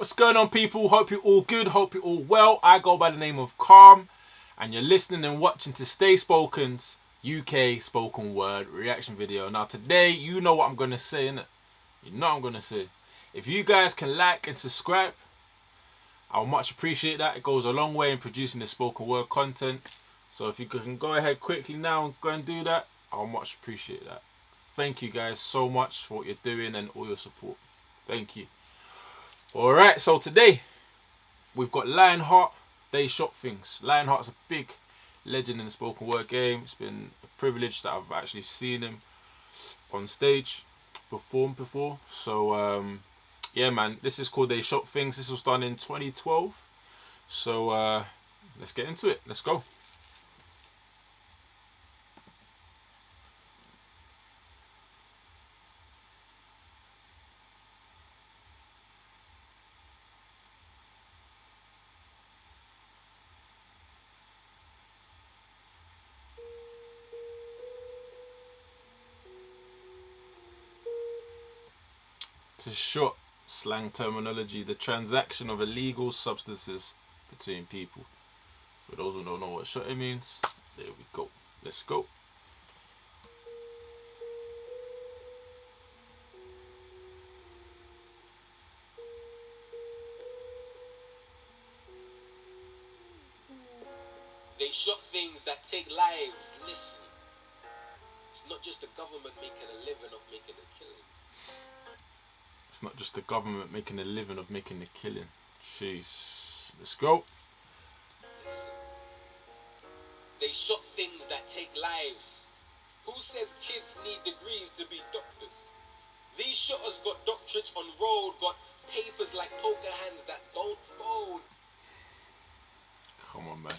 What's going on, people? Hope you're all good. Hope you're all well. I go by the name of Calm, and you're listening and watching to Stay Spoken's UK spoken word reaction video. Now today, you know what I'm gonna say, innit? You know what I'm gonna say. If you guys can like and subscribe, I'll much appreciate that. It goes a long way in producing this spoken word content. So if you can go ahead quickly now and go and do that, I'll much appreciate that. Thank you guys so much for what you're doing and all your support. Thank you. Alright, so today we've got LionHeart, They Shot Things. LionHeart's a big legend in the spoken word game. It's been a privilege that I've actually seen him on stage perform before. So yeah, man, this is called They Shot Things. This was done in 2012. So let's get into it. Let's go. To shot, slang terminology, the transaction of illegal substances between people. For those who don't know what shotting means, there we go. Let's go. They shot things that take lives. Listen, it's not just the government making a living of making a killing. It's not just the government making a living of making a killing. Jeez. Let's go. Listen, they shot things that take lives. Who says kids need degrees to be doctors? These shotters got doctorates on road, got papers like poker hands that don't fold. Come on, man.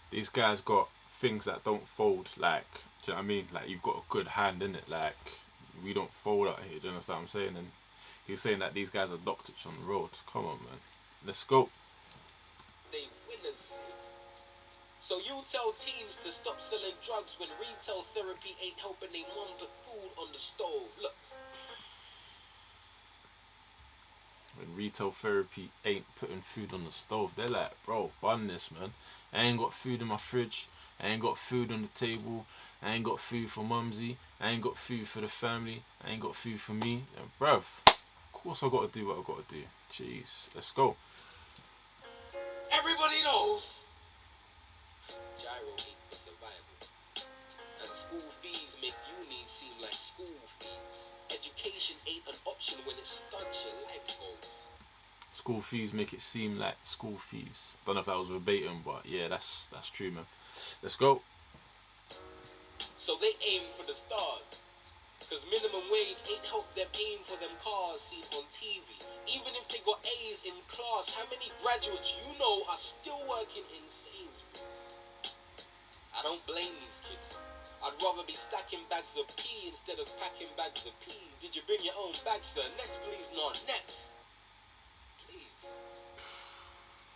These guys got things that don't fold. Like, do you know what I mean? Like, you've got a good hand, innit? Like, we don't fold out here. Do you understand what I'm saying? And he's saying that these guys are doctors on the road. Come on, man. Let's go. They winners. So you tell teens to stop selling drugs when retail therapy ain't helping they mom put food on the stove. Look. When retail therapy ain't putting food on the stove, they're like, bro, bun this, man. I ain't got food in my fridge. I ain't got food on the table. I ain't got food for mumsy. I ain't got food for the family. I ain't got food for me. And bruv, of course I gotta do what I gotta do. Jeez, let's go. Everybody knows gyro ain't for survival. And school fees make uni seem like school thieves. Education ain't an option when it stunts your life goals. School fees make it seem like school thieves. Don't know if that was verbatim, but yeah, that's true, man. Let's go. So they aim for the stars, cause minimum wage ain't helped them aim for them cars seen on TV. Even if they got A's in class, how many graduates you know are still working in Sainsbury's? I don't blame these kids. I'd rather be stacking bags of pee instead of packing bags of peas. Did you bring your own bag, sir? Next, please. Not next. Please.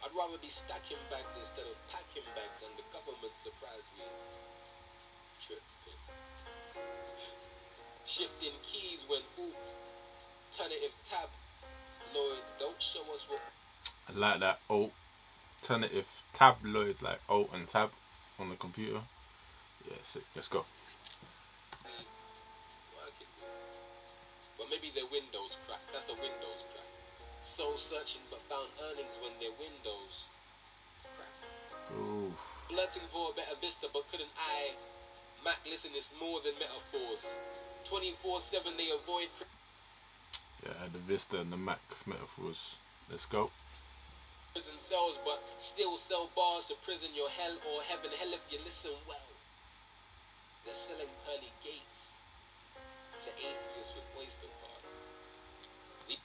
I'd rather be stacking bags instead of packing bags, and the government surprised me. Tripping. Shifting keys when ooped. Alternative tab. Lloyds, don't show us what. I like that alternative tabloids, like alt and tab on the computer. Yeah, sick. Let's go. Working with. But maybe their Windows cracked. That's a Windows crack. Soul searching but found earnings when their Windows cracked. Ooh. Flirting for a better vista, but couldn't I? Mac, listen, it's more than metaphors. 24/7 they avoid. Yeah, the Vista and the Mac metaphors. Let's go. Prison cells, but still sell bars to prison your hell or heaven. Hell if you listen well. They're selling pearly gates to atheists with Oyster cards.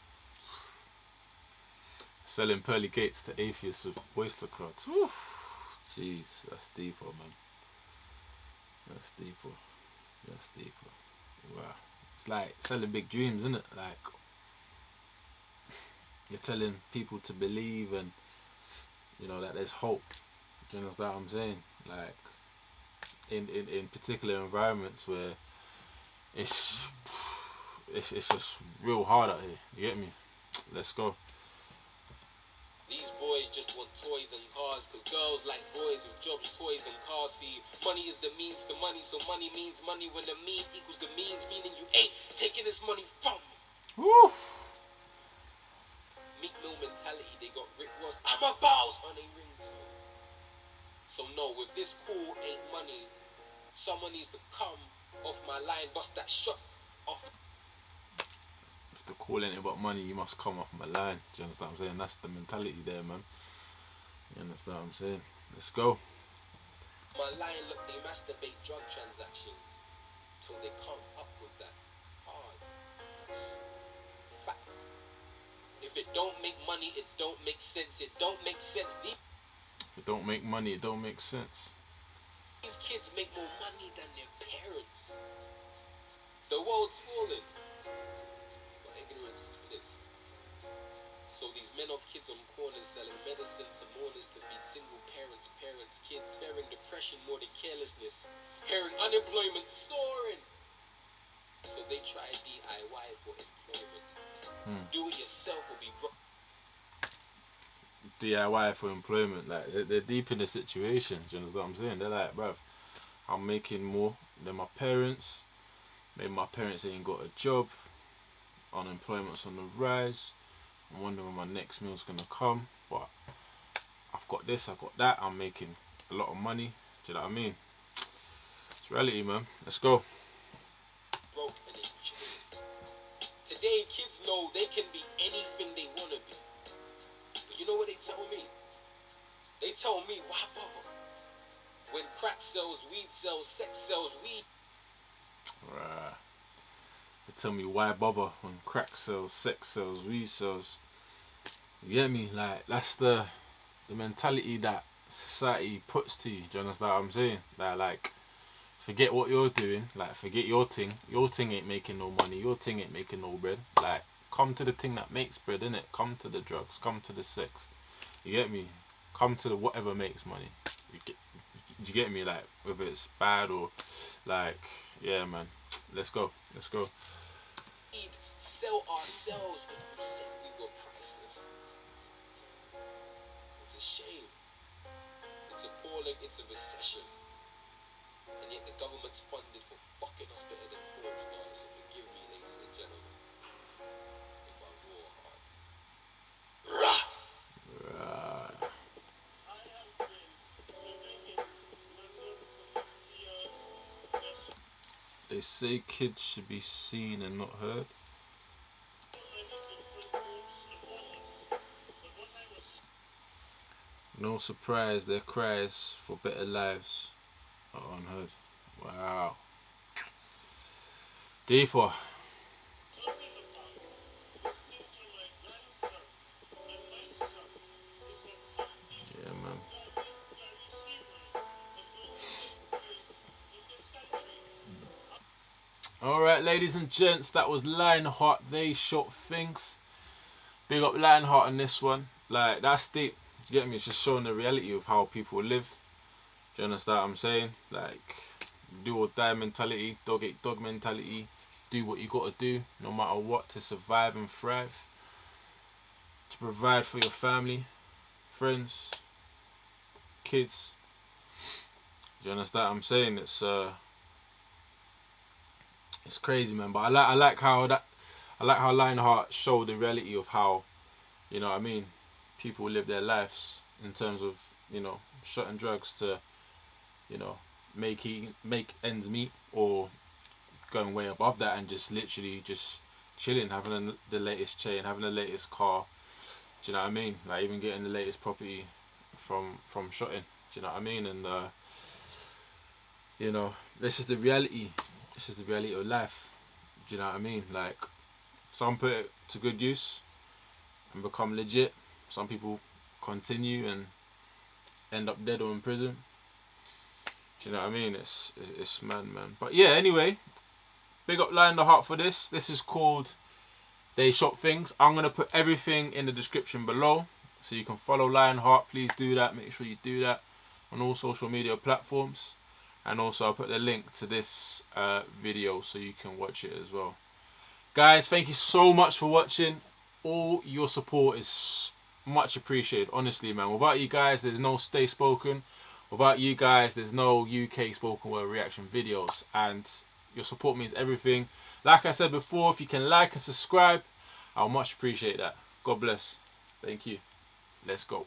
Selling pearly gates to atheists with Oyster cards. Woo. Jeez, that's deeper, man. That's deeper. That's deeper. Wow. It's like selling big dreams, isn't it? Like, you're telling people to believe and, you know, that there's hope. Do you understand what I'm saying? Like, in particular environments where it's just real hard out here. You get me? Let's go. These boys just want toys and cars, cause girls like boys with jobs, toys and cars. See, money is the means to money, so money means money when the mean equals the means, meaning you ain't taking this money from. Woof. Meek Mill mentality, they got Rick Ross, I'm a boss on a ringtone. So no, with this cool ain't money, someone needs to come off my line, bust that shot off. If the call ain't about money, you must come off my line. Do you understand what I'm saying? That's the mentality there, man. You understand what I'm saying? Let's go. My line, look, they masturbate drug transactions till they come up with that hard fact. If it don't make money, it don't make sense. It don't make sense. If it don't make money, it don't make sense. These kids make more money than their parents. The world's falling, but ignorance is bliss. So these men of kids on corners selling medicine to mourners to feed single parents, kids fearing depression more than carelessness, hearing unemployment soaring. So they try DIY for employment. Do it yourself or be broke. DIY for employment, like they're deep in the situation. Do you understand what I'm saying? They're like, bruv, I'm making more than my parents. Maybe my parents ain't got a job. Unemployment's on the rise. I'm wondering when my next meal's gonna come. But I've got this, I've got that. I'm making a lot of money. Do you know what I mean? It's reality, man. Let's go. Broke and it's chilling. Today, kids know they can be anything they wanna be. But you know what they tell me? They tell me, why bother? When crack sells, weed sells, sex sells, weed. Right. They tell me why bother when crack sells, sex sells, weed sells. You get me? Like, that's the mentality that society puts to you. Do you understand what I'm saying? That, like, forget what you're doing. Like, forget your thing. Your thing ain't making no money. Your thing ain't making no bread. Like, come to the thing that makes bread, innit? Come to the drugs. Come to the sex. You get me? Come to the whatever makes money. Do you get me? Like, whether it's bad or, like, yeah, man. Let's go. Let's go. Sell ourselves if we said we were priceless. It's a shame. It's appalling. It's a recession. And yet the government's funded for fucking us better than porn stars. So forgive me, ladies and gentlemen, if I roar hard. Rah! They say kids should be seen and not heard. No surprise, their cries for better lives are unheard. Wow. Deeper. Yeah, man. Alright, ladies and gents, that was LionHeart, They Shot Things. Big up LionHeart on this one. Like, that's deep. You get me? It's just showing the reality of how people live. Do you understand what I'm saying? Like, do or die mentality, dog eat dog mentality. Do what you gotta do, no matter what, to survive and thrive. To provide for your family, friends, kids. Do you understand what I'm saying? It's crazy, man. But I like how LionHeart showed the reality of how, you know what I mean, people live their lives in terms of, you know, shutting drugs to, you know, make ends meet, or going way above that and just literally just chilling, having the latest chain, having the latest car. Do you know what I mean? Like, even getting the latest property from shutting. Do you know what I mean? And you know, this is the reality. This is the reality of life. Do you know what I mean? Like, some put it to good use and become legit. Some people continue and end up dead or in prison. Do you know what I mean? It's mad, man. But yeah, anyway, big up LionHeart for this. This is called They Shot Things. I'm going to put everything in the description below, so you can follow LionHeart. Please do that. Make sure you do that on all social media platforms. And also I'll put the link to this video so you can watch it as well. Guys, thank you so much for watching. All your support is Much appreciated, honestly, man. Without you guys, there's no Stay Spoken. Without you guys, there's no UK spoken word reaction videos. And your support means everything. Like I said before, if you can like and subscribe, I'll much appreciate that. God bless. Thank you. Let's go.